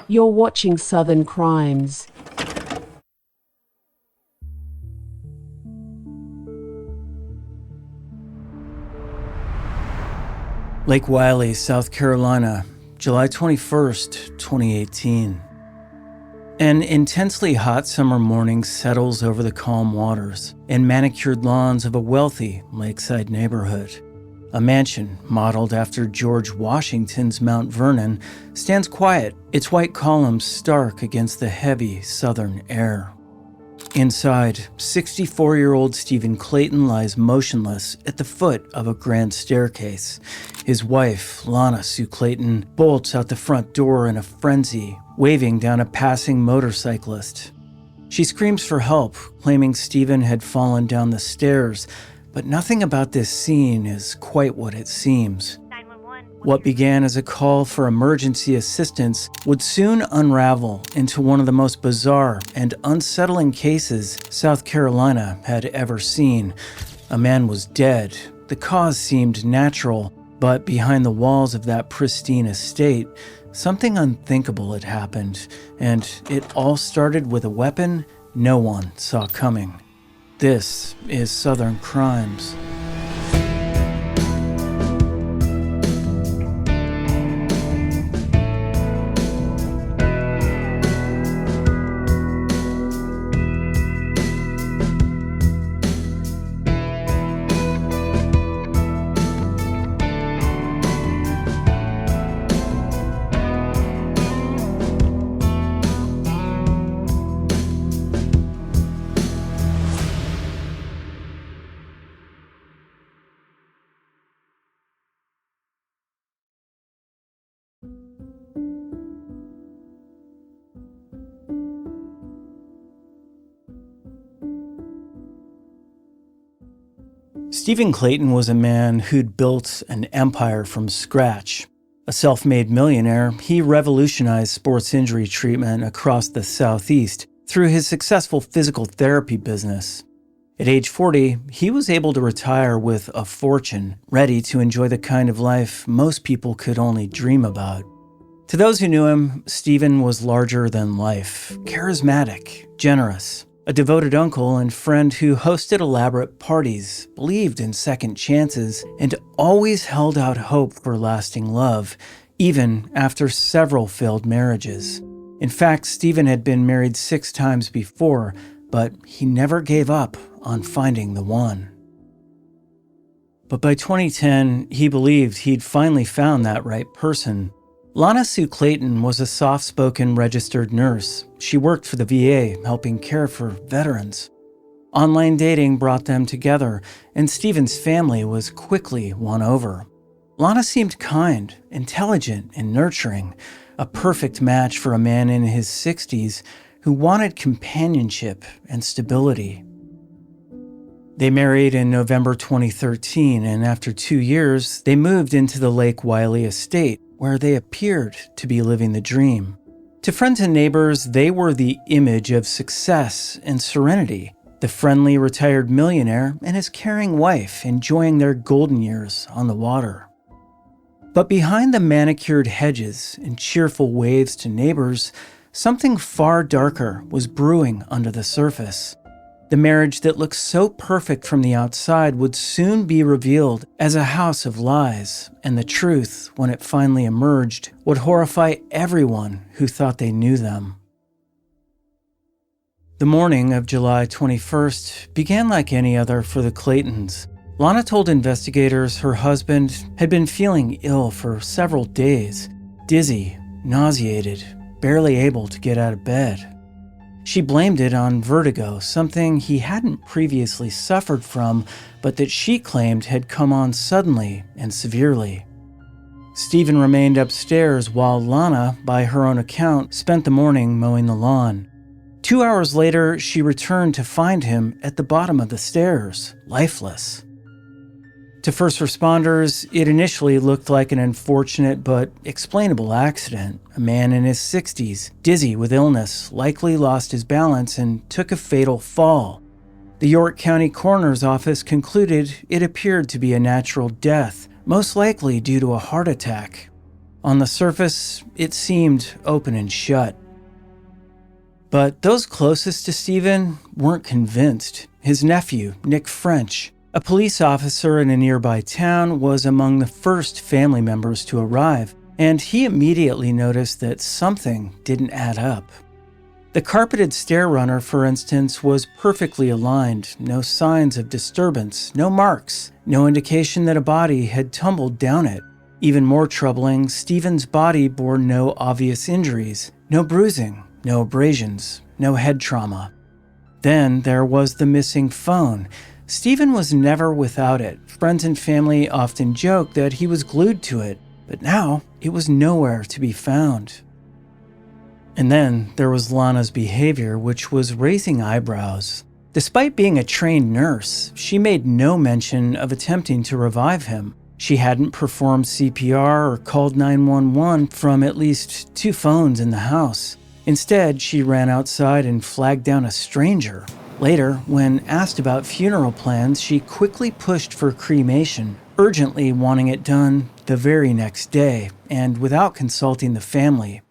You're watching Southern Crimes. Lake Wylie, South Carolina, July 21st, 2018. An intensely hot summer morning settles over the calm waters and manicured lawns of a wealthy lakeside neighborhood. A mansion modeled after George Washington's Mount Vernon stands quiet, its white columns stark against the heavy southern air. Inside, 64-year-old Steven Clayton lies motionless at the foot of a grand staircase. His wife, Lana Clayton, bolts out the front door in a frenzy, waving down a passing motorcyclist. She screams for help, claiming Steven had fallen down the stairs, but nothing about this scene is quite what it seems. What began as a call for emergency assistance would soon unravel into one of the most bizarre and unsettling cases South Carolina had ever seen. A man was dead. The cause seemed natural, but behind the walls of that pristine estate, something unthinkable had happened, and it all started with a weapon no one saw coming. This is Southern Crimes. Steven Clayton was a man who'd built an empire from scratch. A self-made millionaire, he revolutionized sports injury treatment across the Southeast through his successful physical therapy business. At age 40, he was able to retire with a fortune, ready to enjoy the kind of life most people could only dream about. To those who knew him, Steven was larger than life, charismatic, generous, a devoted uncle and friend who hosted elaborate parties, believed in second chances, and always held out hope for lasting love, even after several failed marriages. In fact, Steven had been married 6 times before, but he never gave up on finding the one. But by 2010, he believed he'd finally found that right person. Lana Clayton was a soft-spoken registered nurse. She worked for the VA, helping care for veterans. Online dating brought them together, and Steven's family was quickly won over. Lana seemed kind, intelligent, and nurturing, a perfect match for a man in his 60s who wanted companionship and stability. They married in November 2013, and after 2 years, they moved into the Lake Wylie estate, where they appeared to be living the dream. To friends and neighbors, they were the image of success and serenity, the friendly retired millionaire and his caring wife enjoying their golden years on the water. But behind the manicured hedges and cheerful waves to neighbors, something far darker was brewing under the surface. The marriage that looked so perfect from the outside would soon be revealed as a house of lies, and the truth, when it finally emerged, would horrify everyone who thought they knew them. The morning of July 21st began like any other for the Claytons. Lana told investigators her husband had been feeling ill for several days, dizzy, nauseated, barely able to get out of bed. She blamed it on vertigo, something he hadn't previously suffered from, but that she claimed had come on suddenly and severely. Steven remained upstairs while Lana, by her own account, spent the morning mowing the lawn. 2 hours later, she returned to find him at the bottom of the stairs, lifeless. To first responders, it initially looked like an unfortunate but explainable accident. A man in his 60s, dizzy with illness, likely lost his balance and took a fatal fall. The York County Coroner's Office concluded it appeared to be a natural death, most likely due to a heart attack. On the surface, it seemed open and shut. But those closest to Steven weren't convinced. His nephew, Nick French, a police officer in a nearby town, was among the first family members to arrive, and he immediately noticed that something didn't add up. The carpeted stair runner, for instance, was perfectly aligned, no signs of disturbance, no marks, no indication that a body had tumbled down it. Even more troubling, Steven's body bore no obvious injuries, no bruising, no abrasions, no head trauma. Then there was the missing phone. Steven was never without it. Friends and family often joked that he was glued to it, but now it was nowhere to be found. And then there was Lana's behavior, which was raising eyebrows. Despite being a trained nurse, she made no mention of attempting to revive him. She hadn't performed CPR or called 911 from at least 2 phones in the house. Instead, she ran outside and flagged down a stranger. Later, when asked about funeral plans, she quickly pushed for cremation, urgently wanting it done the very next day, and without consulting the family.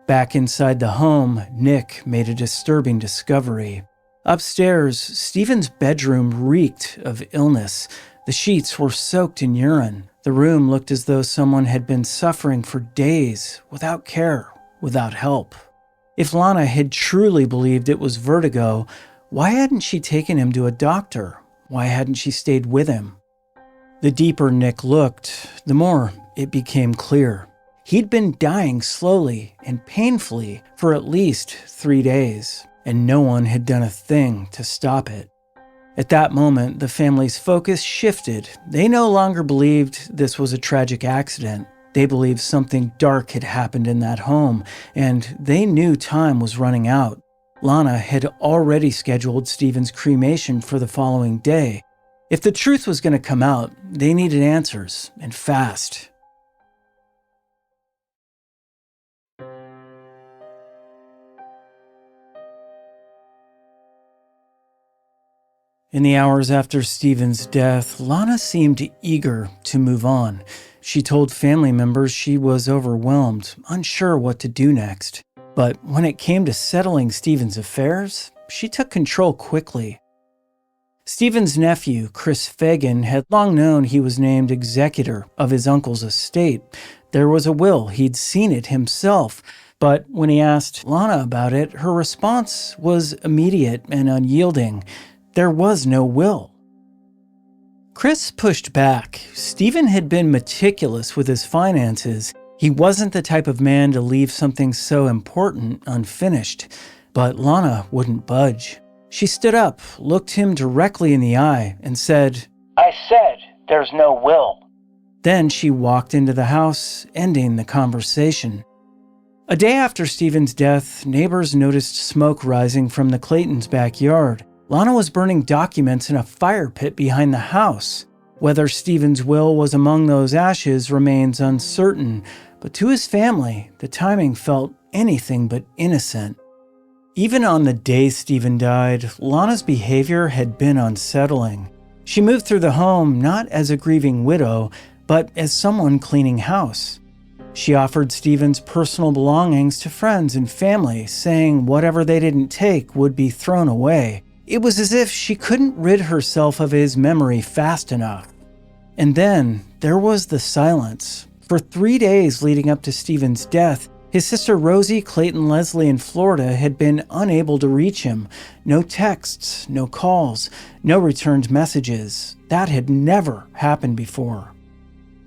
Back inside the home, Nick made a disturbing discovery. Upstairs, Steven's bedroom reeked of illness. The sheets were soaked in urine. The room looked as though someone had been suffering for days, without care, without help. If Lana had truly believed it was vertigo, why hadn't she taken him to a doctor? Why hadn't she stayed with him? The deeper Nick looked, the more it became clear. He'd been dying slowly and painfully for at least 3 days, and no one had done a thing to stop it. At that moment, the family's focus shifted. They no longer believed this was a tragic accident. They believed something dark had happened in that home, and they knew time was running out. Lana had already scheduled Steven's cremation for the following day. If the truth was going to come out, they needed answers, and fast. In the hours after Steven's death, Lana seemed eager to move on. She told family members she was overwhelmed, unsure what to do next. But when it came to settling Steven's affairs, she took control quickly. Steven's nephew, Chris Fagan, had long known he was named executor of his uncle's estate. There was a will, he'd seen it himself. But when he asked Lana about it, her response was immediate and unyielding. There was no will. Chris pushed back. Steven had been meticulous with his finances. He wasn't the type of man to leave something so important unfinished. But Lana wouldn't budge. She stood up, looked him directly in the eye, and said, "I said there's no will." Then she walked into the house, ending the conversation. A day after Steven's death, neighbors noticed smoke rising from the Claytons' backyard. Lana was burning documents in a fire pit behind the house. Whether Steven's will was among those ashes remains uncertain, but to his family, the timing felt anything but innocent. Even on the day Steven died, Lana's behavior had been unsettling. She moved through the home not as a grieving widow, but as someone cleaning house. She offered Steven's personal belongings to friends and family, saying whatever they didn't take would be thrown away. It was as if she couldn't rid herself of his memory fast enough. And then there was the silence. For 3 days leading up to Steven's death, his sister Rosie Clayton Leslie in Florida had been unable to reach him. No texts, no calls, no returned messages. That had never happened before.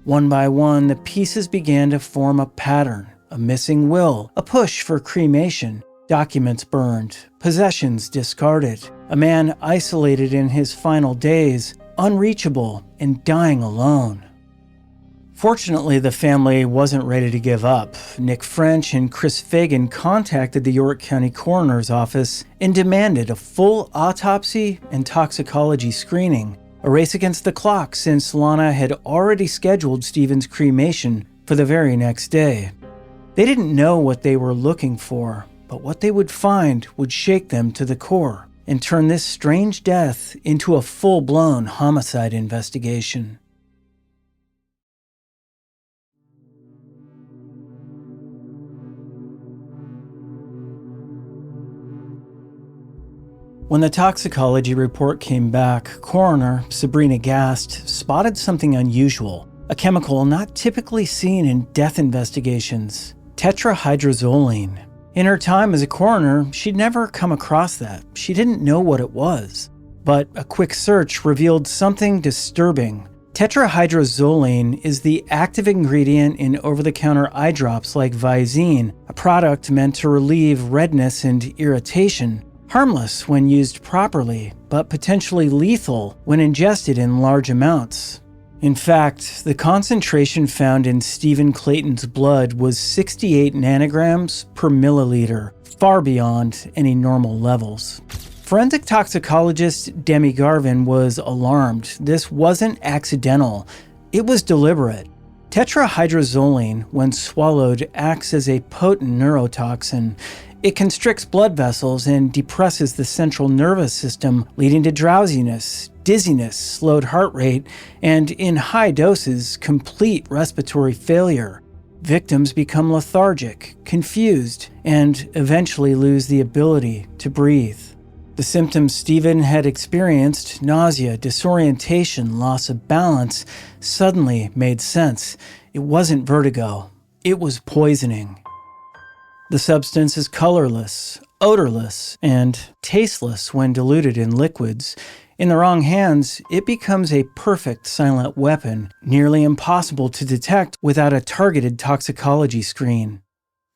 One by one, the pieces began to form a pattern. A missing will, a push for cremation, documents burned, possessions discarded, a man isolated in his final days, unreachable and dying alone. Fortunately, the family wasn't ready to give up. Nick French and Chris Fagan contacted the York County Coroner's Office and demanded a full autopsy and toxicology screening, a race against the clock since Lana had already scheduled Steven's cremation for the very next day. They didn't know what they were looking for, but what they would find would shake them to the core and turn this strange death into a full-blown homicide investigation. When the toxicology report came back, coroner Sabrina Gast spotted something unusual, a chemical not typically seen in death investigations, tetrahydrozoline. In her time as a coroner, she'd never come across that. She didn't know what it was. But a quick search revealed something disturbing. Tetrahydrozoline is the active ingredient in over-the-counter eye drops like Visine, a product meant to relieve redness and irritation. Harmless when used properly, but potentially lethal when ingested in large amounts. In fact, the concentration found in Steven Clayton's blood was 68 nanograms per milliliter, far beyond any normal levels. Forensic toxicologist Demi Garvin was alarmed. This wasn't accidental. It was deliberate. Tetrahydrozoline, when swallowed, acts as a potent neurotoxin. It constricts blood vessels and depresses the central nervous system, leading to drowsiness, dizziness, slowed heart rate, and in high doses, complete respiratory failure. Victims become lethargic, confused, and eventually lose the ability to breathe. The symptoms Steven had experienced, nausea, disorientation, loss of balance, suddenly made sense. It wasn't vertigo. It was poisoning. The substance is colorless, odorless, and tasteless when diluted in liquids. In the wrong hands, it becomes a perfect silent weapon, nearly impossible to detect without a targeted toxicology screen.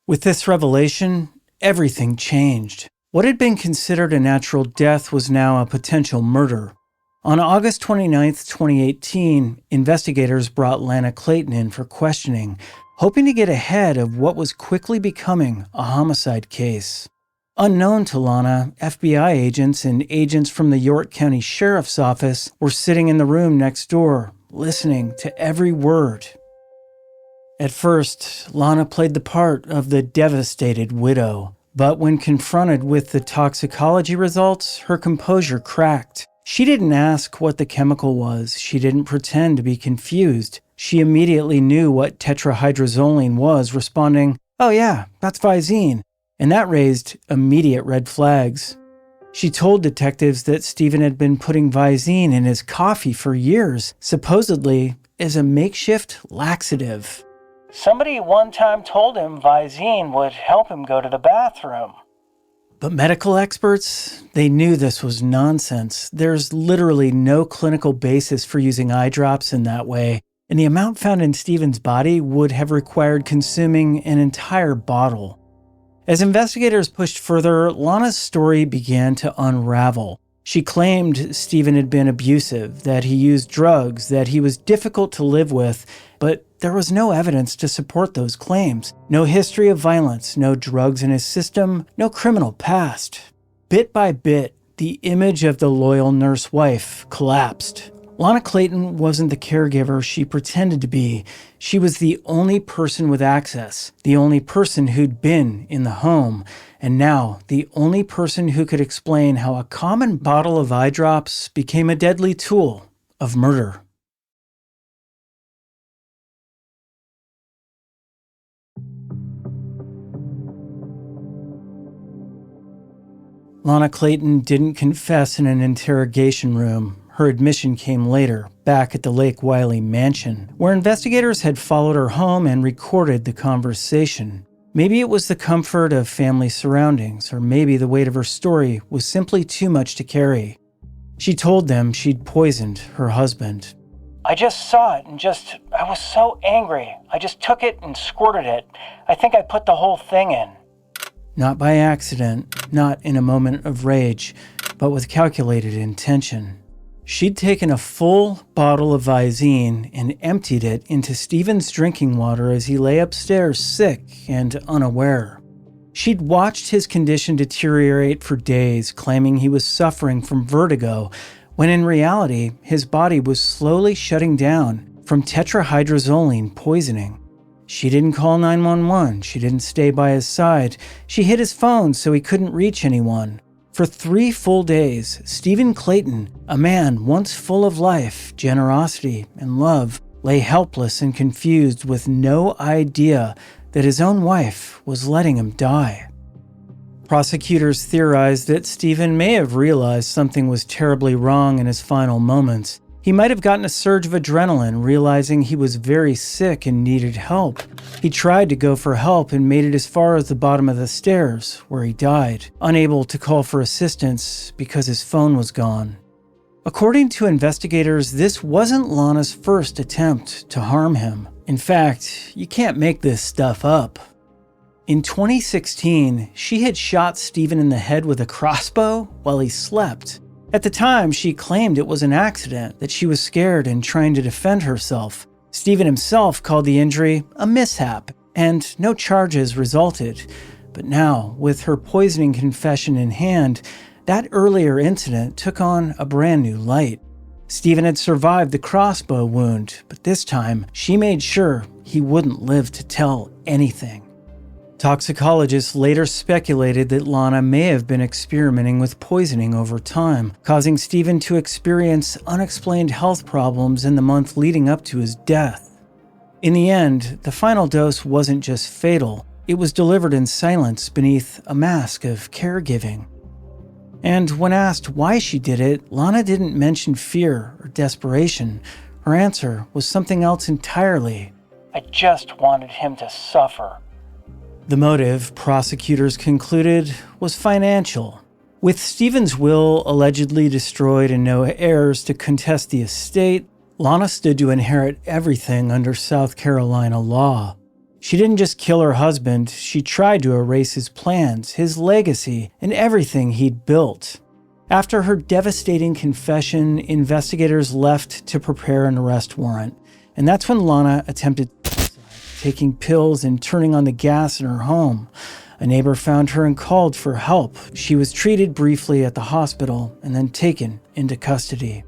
With this revelation, everything changed. What had been considered a natural death was now a potential murder. On August 29, 2018, investigators brought Lana Clayton in for questioning, hoping to get ahead of what was quickly becoming a homicide case. Unknown to Lana, FBI agents and agents from the York County Sheriff's Office were sitting in the room next door, listening to every word. At first, Lana played the part of the devastated widow, but when confronted with the toxicology results, her composure cracked. She didn't ask what the chemical was. She didn't pretend to be confused. She immediately knew what tetrahydrozoline was, responding, "Oh yeah, that's Visine." And that raised immediate red flags. She told detectives that Steven had been putting Visine in his coffee for years, supposedly as a makeshift laxative. Somebody one time told him Visine would help him go to the bathroom. But medical experts, they knew this was nonsense. There's literally no clinical basis for using eye drops in that way, and the amount found in Steven's body would have required consuming an entire bottle. As investigators pushed further, Lana's story began to unravel. She claimed Steven had been abusive, that he used drugs, that he was difficult to live with, but there was no evidence to support those claims. No history of violence, no drugs in his system, no criminal past. Bit by bit, the image of the loyal nurse wife collapsed. Lana Clayton wasn't the caregiver she pretended to be. She was the only person with access, the only person who'd been in the home, and now the only person who could explain how a common bottle of eye drops became a deadly tool of murder. Lana Clayton didn't confess in an interrogation room. Her admission came later, back at the Lake Wiley mansion, where investigators had followed her home and recorded the conversation. Maybe it was the comfort of family surroundings, or maybe the weight of her story was simply too much to carry. She told them she'd poisoned her husband. "I just saw it and I was so angry. I just took it and squirted it. I think I put the whole thing in." Not by accident, not in a moment of rage, but with calculated intention. She'd taken a full bottle of Visine and emptied it into Steven's drinking water as he lay upstairs sick and unaware. She'd watched his condition deteriorate for days, claiming he was suffering from vertigo, when in reality, his body was slowly shutting down from tetrahydrozoline poisoning. She didn't call 911. She didn't stay by his side. She hid his phone so he couldn't reach anyone. For 3 full days, Steven Clayton, a man once full of life, generosity, and love, lay helpless and confused with no idea that his own wife was letting him die. Prosecutors theorized that Steven may have realized something was terribly wrong in his final moments. He might have gotten a surge of adrenaline, realizing he was very sick and needed help. He tried to go for help and made it as far as the bottom of the stairs, where he died, unable to call for assistance because his phone was gone. According to investigators, this wasn't Lana's first attempt to harm him. In fact, you can't make this stuff up. In 2016, she had shot Steven in the head with a crossbow while he slept. At the time, she claimed it was an accident, that she was scared and trying to defend herself. Steven himself called the injury a mishap, and no charges resulted. But now, with her poisoning confession in hand, that earlier incident took on a brand new light. Steven had survived the crossbow wound, but this time, she made sure he wouldn't live to tell anything. Toxicologists later speculated that Lana may have been experimenting with poisoning over time, causing Steven to experience unexplained health problems in the month leading up to his death. In the end, the final dose wasn't just fatal, it was delivered in silence beneath a mask of caregiving. And when asked why she did it, Lana didn't mention fear or desperation. Her answer was something else entirely. "I just wanted him to suffer." The motive, prosecutors concluded, was financial. With Steven's will allegedly destroyed and no heirs to contest the estate, Lana stood to inherit everything under South Carolina law. She didn't just kill her husband, she tried to erase his plans, his legacy, and everything he'd built. After her devastating confession, investigators left to prepare an arrest warrant, and that's when Lana attempted taking pills and turning on the gas in her home. A neighbor found her and called for help. She was treated briefly at the hospital and then taken into custody.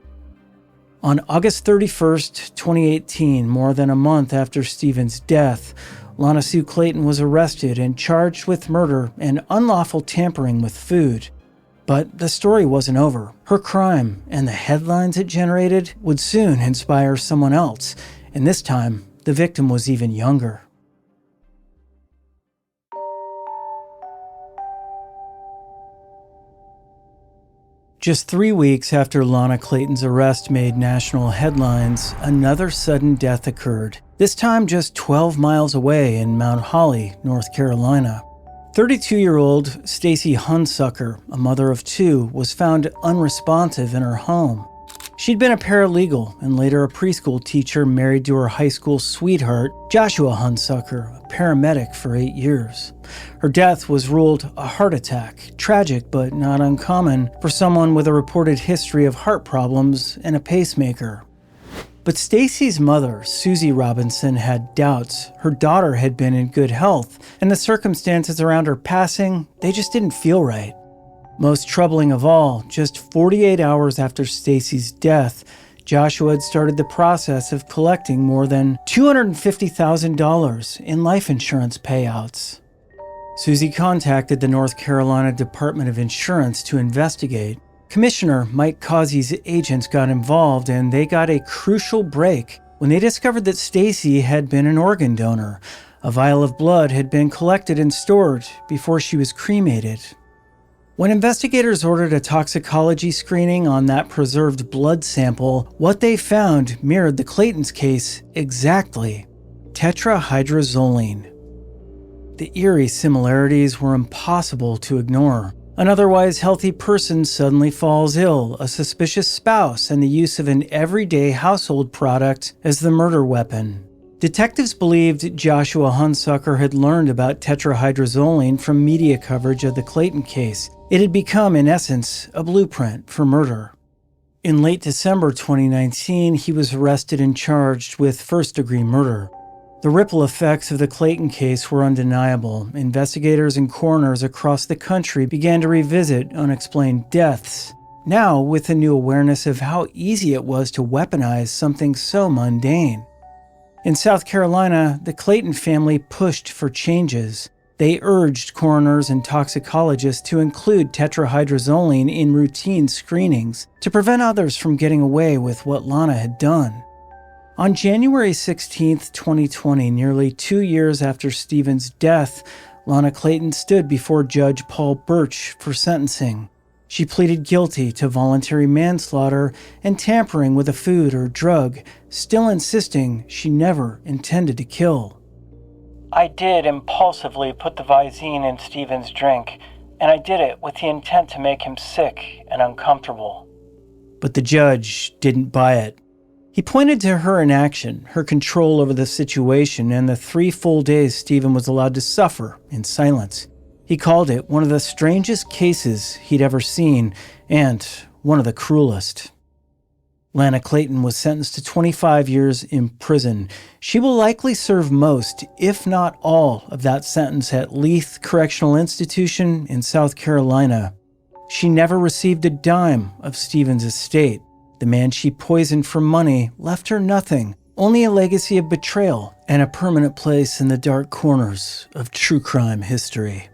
On August 31st, 2018, more than a month after Steven's death, Lana Sue Clayton was arrested and charged with murder and unlawful tampering with food. But the story wasn't over. Her crime and the headlines it generated would soon inspire someone else, and this time, the victim was even younger. Just 3 weeks after Lana Clayton's arrest made national headlines, another sudden death occurred, this time just 12 miles away in Mount Holly, North Carolina. 32-year-old Stacy Hunsucker, a mother of two, was found unresponsive in her home. She'd been a paralegal and later a preschool teacher married to her high school sweetheart, Joshua Hunsucker, a paramedic for 8 years. Her death was ruled a heart attack, tragic but not uncommon for someone with a reported history of heart problems and a pacemaker. But Stacy's mother, Susie Robinson, had doubts. Her daughter had been in good health, and the circumstances around her passing, they just didn't feel right. Most troubling of all, just 48 hours after Stacy's death, Joshua had started the process of collecting more than $250,000 in life insurance payouts. Susie contacted the North Carolina Department of Insurance to investigate. Commissioner Mike Causey's agents got involved, and they got a crucial break when they discovered that Stacy had been an organ donor. A vial of blood had been collected and stored before she was cremated. When investigators ordered a toxicology screening on that preserved blood sample, what they found mirrored the Claytons' case exactly: tetrahydrozoline. The eerie similarities were impossible to ignore. An otherwise healthy person suddenly falls ill, a suspicious spouse, and the use of an everyday household product as the murder weapon. Detectives believed Joshua Hunsucker had learned about tetrahydrozoline from media coverage of the Clayton case. It had become, in essence, a blueprint for murder. In late December 2019, he was arrested and charged with first-degree murder. The ripple effects of the Clayton case were undeniable. Investigators and coroners across the country began to revisit unexplained deaths, now with a new awareness of how easy it was to weaponize something so mundane. In South Carolina, the Clayton family pushed for changes. They urged coroners and toxicologists to include tetrahydrozoline in routine screenings to prevent others from getting away with what Lana had done. On January 16, 2020, nearly 2 years after Steven's death, Lana Clayton stood before Judge Paul Birch for sentencing. She pleaded guilty to voluntary manslaughter and tampering with a food or drug, still insisting she never intended to kill. "I did impulsively put the Visine in Steven's drink, and I did it with the intent to make him sick and uncomfortable." But the judge didn't buy it. He pointed to her inaction, her control over the situation, and the 3 full days Steven was allowed to suffer in silence. He called it one of the strangest cases he'd ever seen, and one of the cruelest. Lana Clayton was sentenced to 25 years in prison. She will likely serve most, if not all, of that sentence at Leith Correctional Institution in South Carolina. She never received a dime of Steven's estate. The man she poisoned for money left her nothing, only a legacy of betrayal and a permanent place in the dark corners of true crime history.